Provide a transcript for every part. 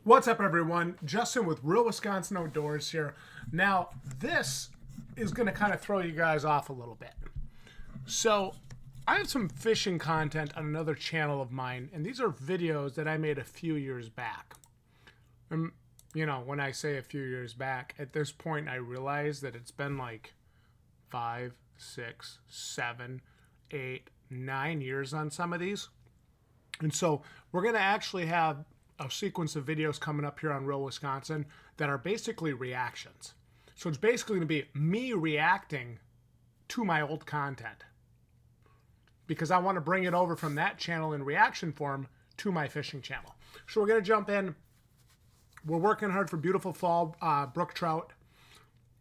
What's up, everyone? Justin with Real Wisconsin Outdoors here. Now, this is going to kind of throw you guys off a little bit. So, I have some fishing content on another channel of mine, and these are videos that I made a few years back. You know, when I say a few years back, at this point I realize that it's been like 5, 6, 7, 8, 9 years on some of these. And so, we're going to actually have a sequence of videos coming up here on Real Wisconsin that are basically reactions. So it's basically going to be me reacting to my old content because I want to bring it over from that channel in reaction form to my fishing channel. So we're going to jump in. We're working hard for beautiful fall brook trout.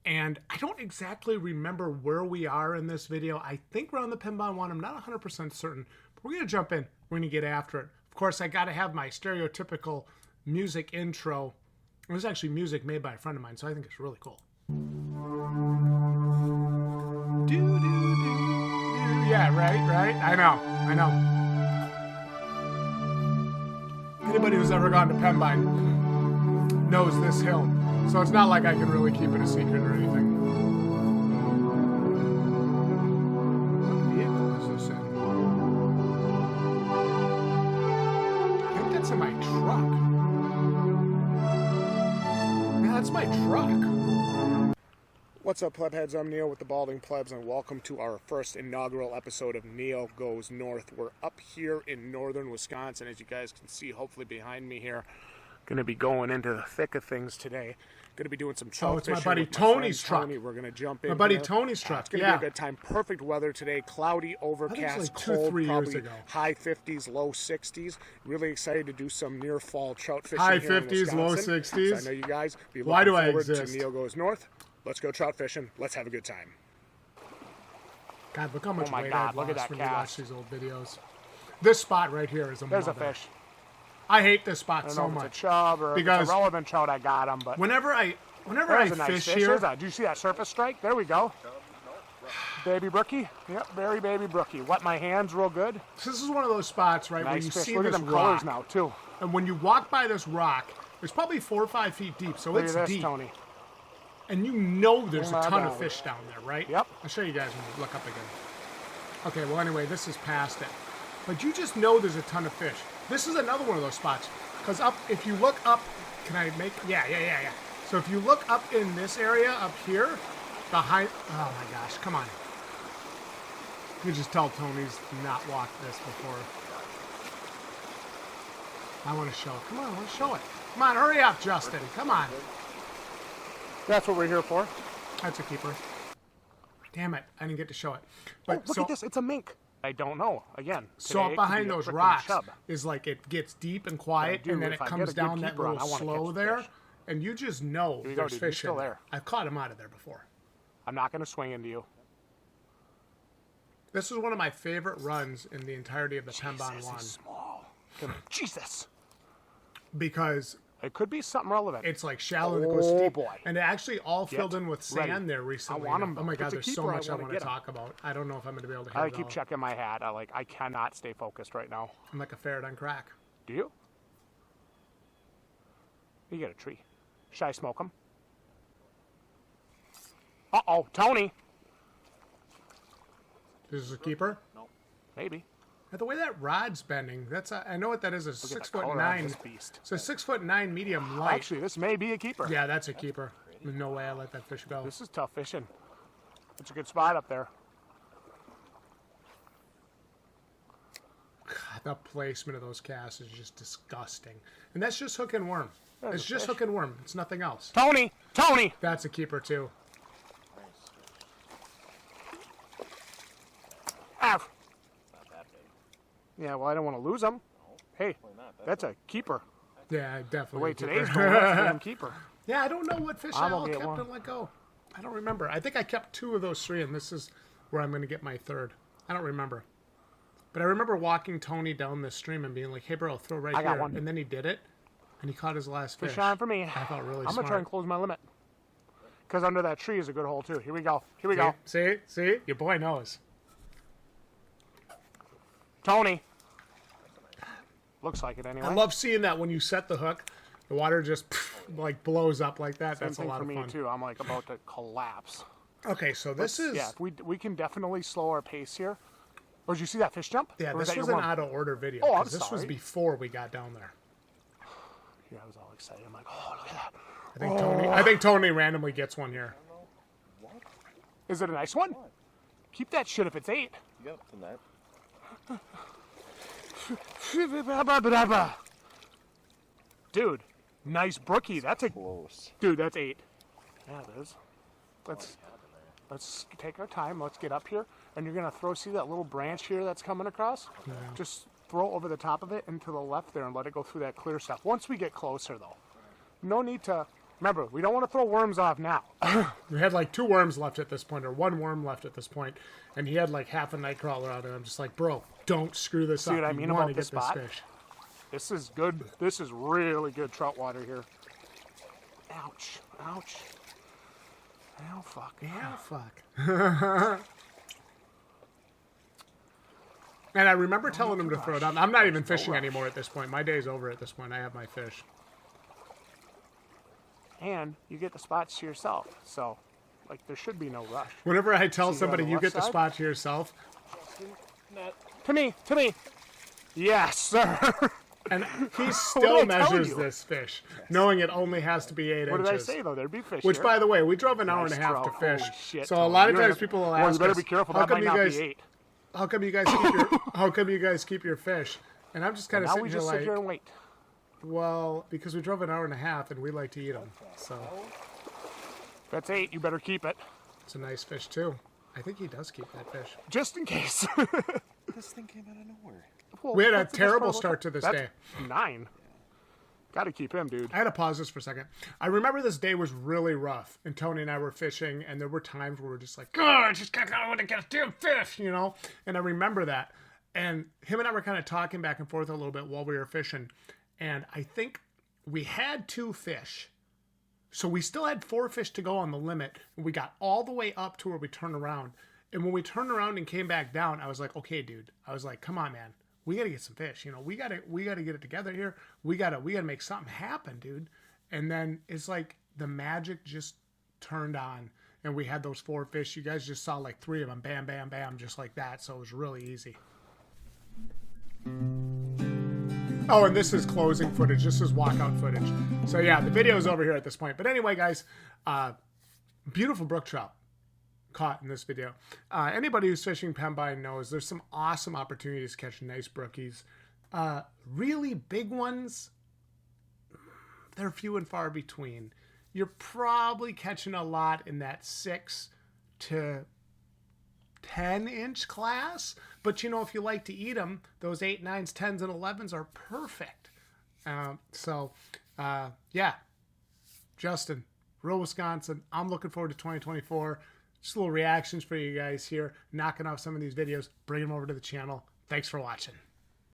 And I don't exactly remember where we are in this video. I think we're on the Pinbon one. I'm not 100% certain. But we're going to jump in. We're going to get after it. Of course, I got to have my stereotypical music intro. It was actually music made by a friend of mine, so I think it's really cool. Yeah, right? I know. Anybody who's ever gone to Pembine knows this hill, so it's not like I can really keep it a secret or anything. What vehicle is this in? That's in my truck. Yeah, that's my truck. What's up, plebheads? I'm Neil with the Balding Plebs, and welcome to our first inaugural episode of Neil Goes North. We're up here in northern Wisconsin, as you guys can see, hopefully behind me here. Going to be going into the thick of things today. Going to be doing some trout fishing. Oh, it's my buddy Tony's truck. We're going to jump in. My buddy Tony's truck. It's going to be a good time. Perfect weather today. Cloudy, overcast, cold, probably high 50s, low 60s. Really excited to do some near fall trout fishing. High 50s, low 60s. So I know you guys be looking forward to Neil Goes North. Let's go trout fishing. Let's have a good time. God, look how much weight I've lost when you watch these old videos. This spot right here is a mother. There's a fish. I hate this spot so much. It's a chub or because it's a relevant trout. I got him, but whenever I fish here, do you see that surface strike? There we go. Baby brookie. Yep, very baby brookie. Wet my hands real good. This is one of those spots, right, where you see this rock. Colors now too. And when you walk by this rock, it's probably 4 or 5 feet deep, so it's deep. Tony. And you know there's a ton of fish down there, right? Yep. I'll show you guys when we look up again. Okay, well anyway, this is past it. But you just know there's a ton of fish. This is another one of those spots. Because if you look up, can I make, yeah. So if you look up in this area up here, behind, oh my gosh, come on. You can just tell Tony's not walked this before. I want to show it. Come on, I want to show it. Come on, hurry up, Justin. Come on. That's what we're here for. That's a keeper. Damn it, I didn't get to show it. But look at this, it's a mink. I don't know. Again, so up behind those rocks is like it gets deep and quiet, and then it comes down that little slow there, and you just know there's fish in there. I've caught him out of there before. I'm not going to swing into you. This is one of my favorite runs in the entirety of the Pinbon one. Small. Jesus. Because it could be something relevant. It's like shallow and it goes deep. Boy. And it actually all filled in with sand there recently. I want them. Oh my God, there's so much I want to talk about. I don't know if I'm going to be able to hit it. I keep checking my hat. I cannot stay focused right now. I'm like a ferret on crack. Do you? You get a tree. Should I smoke them? Uh-oh, Tony. This is a keeper? No. Maybe. The way that rod's bending, I know what that is, a 6'9". It's a 6'9" medium light. Actually, this may be a keeper. Yeah, that's a keeper. There's no way I let that fish go. This is tough fishing. It's a good spot up there. God, the placement of those casts is just disgusting. And that's just hook and worm. It's just hook and worm. It's nothing else. Tony! That's a keeper too. Ah. Yeah, well, I don't want to lose them. Hey, that's a keeper. Yeah, definitely. The way today's going, that's a keeper. Yeah, I don't know what fish I all kept and let go. I don't remember. I think I kept 2 of those 3, and this is where I'm going to get my 3rd. I don't remember. But I remember walking Tony down this stream and being like, hey, bro, throw right here. I got one. And then he did it, and he caught his last fish. Fish on for me. I felt really smart. I'm going to try and close my limit. Because under that tree is a good hole, too. Here we go. See? Your boy knows. Tony. Looks like it anyway. I love seeing that when you set the hook. The water just like blows up like that. That's a lot of fun. Same thing for me too. I'm like about to collapse. Okay, so this is... Yeah, we can definitely slow our pace here. Or did you see that fish jump? Yeah, or this was an out-of-order video. Oh, I'm this sorry. was before we got down there. Yeah, I was all excited. I'm like, oh, look at that. I think Tony randomly gets one here. Is it a nice one? Keep that shit if it's 8. Yep, that. Dude, nice brookie. That's close. Dude, that's 8. Yeah, it is. Let's take our time. Let's get up here. And you're going to see that little branch here that's coming across? Yeah. Just throw over the top of it and to the left there and let it go through that clear stuff. Once we get closer, though. No need to... Remember, we don't want to throw worms off now. We had like 2 worms left at this point, or 1 worm left at this point, and he had like half a nightcrawler out there. I'm just like, bro, don't screw this up. See what I mean you about this spot? Fish. This is good. This is really good trout water here. Ouch. Ouch. Oh, fuck. Yeah, fuck. And I remember telling him to throw it up. I'm not even fishing anymore at this point. My day's over at this point. I have my fish. And you get the spots to yourself. So, like, there should be no rush. Whenever I tell somebody you get the side? spot to yourself. To me. Yes, sir. And he still measures this fish, knowing it only has to be 8 inches. What did I say, though? There's big fish Which, here. by the way, we drove an hour and a half to fish. Holy shit, so a lot of times people will ask well, you better us, be careful. how That come might you not guys, be 8. how come you guys keep your, how come you guys keep your fish? And I'm just kind of Now sitting we here just like, sit here and wait. well, because we drove an hour and a half and we like to eat them. So That's 8. You better keep it. it's a nice fish too. I think he does keep that fish. Just in case. This thing came out of nowhere. Well, We had a that's the best terrible part start to this about- day. That's 9. Got to keep him, dude. I had to pause this for a second. I remember this day was really rough, and Tony and I were fishing, and there were times where we were just like, God, I just can't want to get a damn fish, you know? And I remember that. And him and I were kind of talking back and forth a little bit while we were fishing, and I think we had 2 fish. So we still had 4 fish to go on the limit, and we got all the way up to where we turned around. And when we turned around and came back down, I was like, okay, dude. I was like, come on, man. We gotta get some fish, you know. We gotta get it together here. We gotta make something happen, dude. And then it's like the magic just turned on, and we had those 4 fish. You guys just saw like 3 of them, bam, bam, bam, just like that. So it was really easy. Oh, and this is closing footage. This is walkout footage. So yeah, the video is over here at this point. But anyway, guys, beautiful brook trout caught in this video. Anybody who's fishing Pembine knows there's some awesome opportunities to catch nice brookies. Really big ones, they're few and far between. You're probably catching a lot in that 6 to 10 inch class, but you know, if you like to eat them, those 8, 9s, 10s, and 11s are perfect. Yeah, Justin, rural Wisconsin. I'm looking forward to 2024. Just little reactions for you guys here, knocking off some of these videos, bring them over to the channel. Thanks for watching.